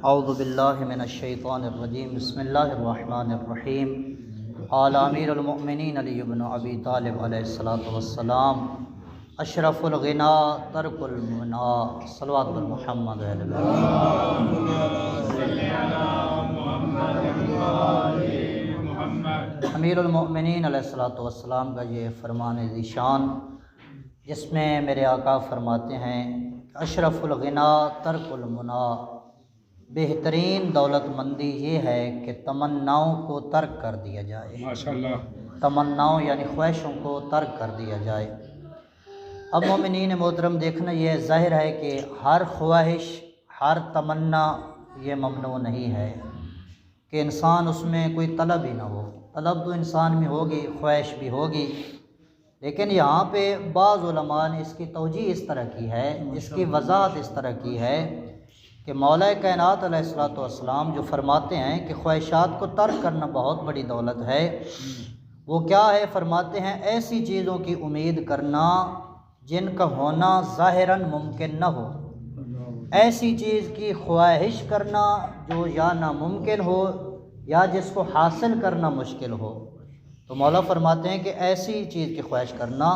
औज़ु बिल्लाहि मिनश्शैतानिर्रजीम बिस्मिल्लाहिर्रहमानिर्रहीम। क़ाल अमीरुल मुअमिनीन अली इब्न अबी तालिब अलैहिस्सलातु वस्सलाम अशरफुल गिना तर्कुल मुना सल्लल्लाहु अलैहि मुहम्मद। अमीरुल मुअमिनीन अलैहिस्सलातु वस्सलाम का ये फरमान ज़ीशान, जिसमें मेरे आका फरमाते हैं अशरफुल गिना तर्कुल मुना, बेहतरीन दौलतमंदी ये है कि तमन्नाओं को तर्क कर दिया जाए। माशाअल्लाह। तमन्नाओं यानी ख्वाहिशों को तर्क कर दिया जाए। अब मोमिनीन मोहतरम, देखना यह ज़ाहिर है कि हर ख्वाहिश हर तमन्ना ये ममनू नहीं है कि इंसान उसमें कोई तलब ही ना हो। तलब तो इंसान में होगी, ख्वाहिश भी होगी, लेकिन यहाँ पे बाज़ उलमा ने इसकी तौजीह इस तरह की है, इसकी वज़ाहत इस तरह की है कि मौला कायनात अलैहिस्सलातु वस्सलाम जो फरमाते हैं कि ख्वाहिशात को तर्क करना बहुत बड़ी दौलत है। वो क्या है? फरमाते हैं ऐसी चीज़ों की उम्मीद करना जिनका होना ज़ाहिरन मुमकिन न हो, ऐसी चीज़ की ख्वाहिश करना जो या नामुमकिन हो या जिसको हासिल करना मुश्किल हो। तो मौला फरमाते हैं कि ऐसी चीज़ की ख्वाहिश करना।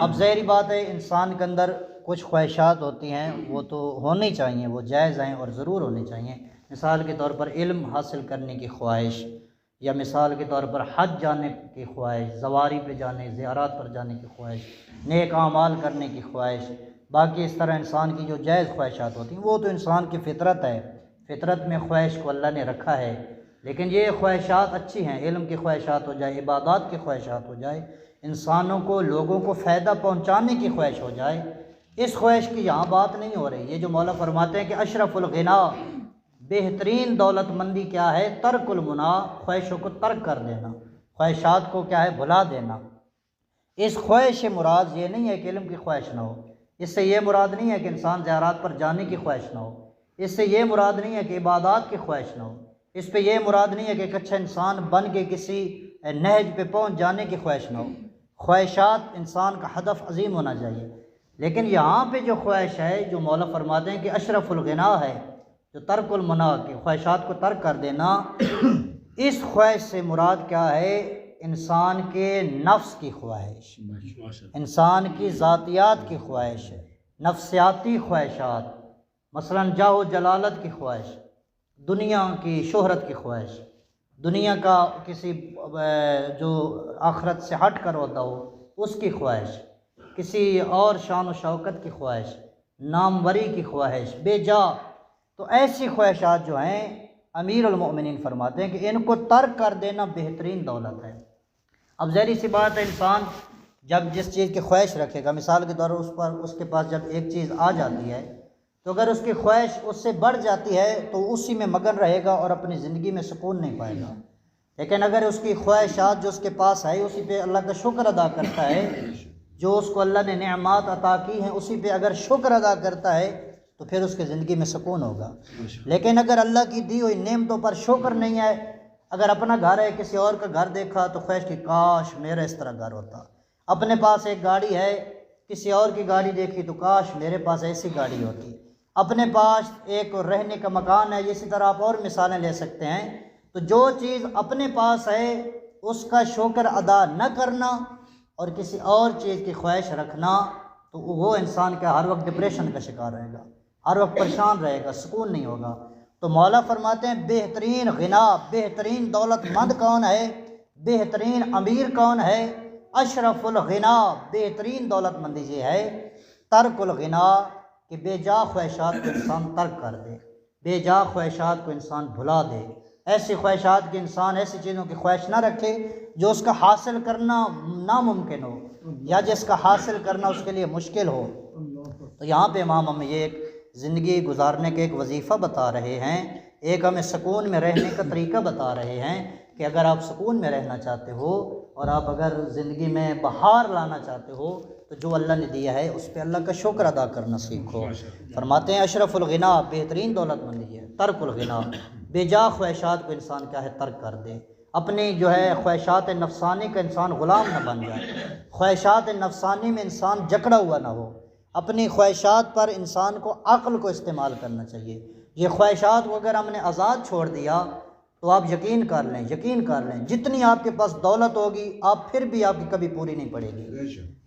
अब ज़ाहिरी बात है, इंसान के अंदर कुछ ख्वाहिशात होती हैं, वो तो होनी चाहिए, वो जायज़ हैं और ज़रूर होनी चाहिए। मिसाल के तौर पर इल्म हासिल करने की ख्वाहिश, या मिसाल के तौर पर हज जाने की ख्वाहिश, ज़वारी पे जाने, ज़ियारत पर जाने की ख्वाहिश, नेक आमाल करने की ख्वाहिश। बाकी इस तरह इंसान की जो जायज़ ख्वाहिशात होती हैं वो तो इंसान की फ़ितरत है, फ़ितरत में ख्वाहिश को अल्लाह ने रखा है। लेकिन ये ख्वाहिशात अच्छी हैं, इल्म की ख्वाहिशात हो जाए, इबादत की ख्वाहिशात हो जाए, इंसानों को लोगों को फ़ायदा पहुँचाने की ख्वाहिश हो जाए, इस ख्वाहिश की यहाँ बात नहीं हो रही। ये जो मौला फरमाते हैं कि अशरफुल गिना, बेहतरीन दौलतमंदी क्या है? तर्कुल मुना, ख्वाहिशों को तर्क कर देना, ख्वाहिशात को क्या है? भुला देना। इस ख्वाहिश मुराद ये नहीं है कि इल्म की ख्वाहिश ना हो, इससे ये मुराद नहीं है कि इंसान ज़ियारत पर जाने की ख्वाहिश ना हो, इससे ये मुराद नहीं है कि इबादत की ख्वाहिश ना हो, इस पे ये मुराद नहीं है कि एक अच्छा इंसान बन के किसी नहज पे पहुँच जाने की ख्वाहिश ना हो। ख्वाहिशात इंसान का हदफ अजीम होना चाहिए। लेकिन यहाँ पे जो ख्वाहिश है, जो मौला फरमाते हैं कि अशरफुल गिना है, जो तर्कुल मुना की ख्वाहिशात को तर्क कर देना, इस ख्वाहिश से मुराद क्या है? इंसान के नफ्स की ख्वाहिश, इंसान की ज़ातियात की ख्वाहिश, नफ्सियाती ख्वाहिशात, मसलन जाहो जलालत की ख्वाहिश, दुनिया की शोहरत की ख्वाहिश, दुनिया का किसी जो आखरत से हट कर होता हो उसकी ख्वाहिश, किसी और शान व शौकत की ख्वाहिश, नामवरी की ख्वाहिश, बेजा। तो ऐसी ख्वाहिशात जो हैं अमीरुल मोमिनीन फरमाते हैं कि इनको तर्क कर देना बेहतरीन दौलत है। अब ज़ाहिर सी बात है, इंसान जब जिस चीज़ की ख्वाहिश रखेगा, मिसाल के तौर पर उसके पास जब एक चीज़ आ जाती है तो अगर उसकी ख्वाहिश उससे बढ़ जाती है तो उसी में मगन रहेगा और अपनी ज़िंदगी में सुकून नहीं पाएगा। लेकिन अगर उसकी ख्वाहिशात जो उसके पास है उसी पे अल्लाह का शुक्र अदा करता है, जो उसको अल्लाह ने नेमत अता की हैं उसी पे अगर शुक्र अदा करता है तो फिर उसकी ज़िंदगी में सुकून होगा। लेकिन अगर अल्लाह की दी हुई नेमतों पर शुक्र नहीं है, अगर अपना घर है किसी और का घर देखा तो ख्वाहिश की काश मेरा इस तरह घर होता, अपने पास एक गाड़ी है किसी और की गाड़ी देखी तो काश मेरे पास ऐसी गाड़ी होती, अपने पास एक रहने का मकान है, इसी तरह आप और मिसालें ले सकते हैं। तो जो चीज़ अपने पास है उसका शुक्र अदा न करना और किसी और चीज़ की ख्वाहिश रखना, तो वो इंसान का हर वक्त डिप्रेशन का शिकार रहेगा, हर वक्त परेशान रहेगा, सुकून नहीं होगा। तो मौला फरमाते हैं बेहतरीन गिना, बेहतरीन दौलतमंद कौन है? बेहतरीन अमीर कौन है? अशरफुल गिना, बेहतरीन दौलतमंदी ये है तर्कुल गिना, कि बेजा ख्वाहिशात को इंसान तर्क कर दे, बेजा ख्वाहिशात को इंसान भुला दे। ऐसी ख्वाहिशात के इंसान ऐसी चीज़ों की ख्वाहिश ना रखे जो उसका हासिल करना नामुमकिन हो या जिसका हासिल करना उसके लिए मुश्किल हो। तो यहाँ पे इमाम हमें ये एक ज़िंदगी गुजारने के एक वजीफ़ा बता रहे हैं, एक हमें सुकून में रहने का तरीका बता रहे हैं कि अगर आप सुकून में रहना चाहते हो और आप अगर ज़िंदगी में बहार लाना चाहते हो तो जो अल्लाह ने दिया है उस पर अल्लाह का शुक्र अदा करना सीखो। फरमाते हैं अशरफुल गिना, बेहतरीन दौलतमंदी है तर्कुल गिना, बेजा ख्वाहिशात को इंसान क्या है? तर्क कर दे। अपनी जो है ख्वाहिशात नफसानी का इंसान ग़ुलाम न बन जाए, ख्वाहिशात नफसानी में इंसान जकड़ा हुआ ना हो। अपनी ख्वाहिशात पर इंसान को अक्ल को इस्तेमाल करना चाहिए। ये ख्वाहिशात को अगर हमने आज़ाद छोड़ दिया तो आप यकीन कर लें जितनी आपके पास दौलत होगी आप फिर भी आपकी कभी पूरी नहीं पड़ेगी।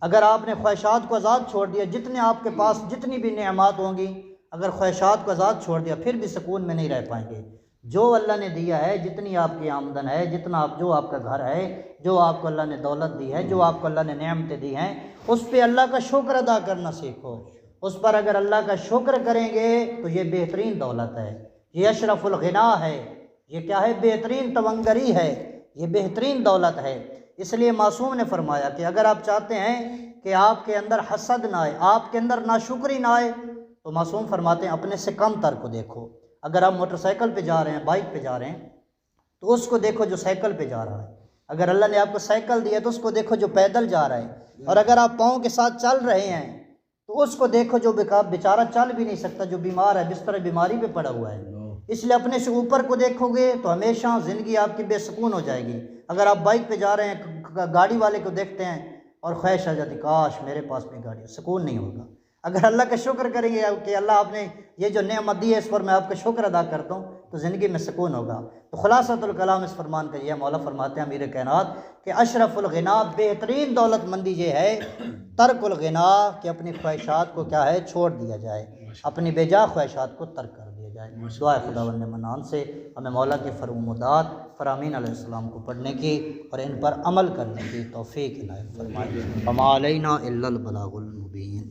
अगर आपने ख्वाहिशात को आज़ाद छोड़ दिया, जितने आपके पास जितनी भी नेमत होंगी, अगर ख्वाहिशात को आज़ाद छोड़ दिया फिर भी सुकून में नहीं रह पाएंगे। जो अल्लाह ने दिया है, जितनी आपकी आमदन है, जितना आप जो आपका घर है, जो आपको अल्लाह ने दौलत दी है, जो आपको अल्लाह ने नेमतें दी हैं, उस पर अल्लाह का शुक्र अदा करना सीखो। उस पर अगर अल्लाह का शुक्र करेंगे तो ये बेहतरीन दौलत है, ये अशरफुल गिना है, ये क्या है, बेहतरीन तवंगरी है, ये बेहतरीन दौलत है। इसलिए मासूम ने फरमाया कि अगर आप चाहते हैं कि आपके अंदर हसद ना आए, आपके अंदर नाशुक्री ना आए, तो मासूम फरमाते हैं अपने से कम तर को देखो। अगर आप मोटरसाइकिल पे जा रहे हैं, बाइक पे जा रहे हैं, तो उसको देखो जो साइकिल पे जा रहा है। अगर अल्लाह ने आपको साइकिल दी है तो उसको देखो जो पैदल जा रहा है। और अगर आप पाँव के साथ चल रहे हैं तो उसको देखो जो बेचारा चल भी नहीं सकता, जो बीमार है, बिस्तर बीमारी पे पड़ा हुआ है। इसलिए अपने से ऊपर को देखोगे तो हमेशा ज़िंदगी आपकी बेसुकून हो जाएगी। अगर आप बाइक पे जा रहे हैं, गाड़ी वाले को देखते हैं और ख्वाहिश आ जाती काश मेरे पास भी गाड़ी, सुकून नहीं होगा। अगर अल्लाह का शुक्र करेंगे कि अल्लाह आपने ये जो नेमत दी है इस पर मैं आपका शुक्र अदा करता हूँ, तो ज़िंदगी में सुकून होगा। तो खुलासतुल कलाम इस फरमान का ये मौला फरमाते हैं अमीर कायनात कि अशरफुल गिना, बेहतरीन दौलतमंदी ये है तर्कुल गिना, कि अपनी ख्वाहिशात को क्या है, छोड़ दिया जाए, अपनी बेजा ख्वाहिशात को तर्क कर दिया जाए। दुआ खुदावंद मन्नान से हमें मौला के फरमुदात फ़रामीन अलैहिस्सलाम को पढ़ने की और इन पर अमल करने की तौफीक इनायत फरमाए। वमा अलैना इल्लल बलागुल मुबीन।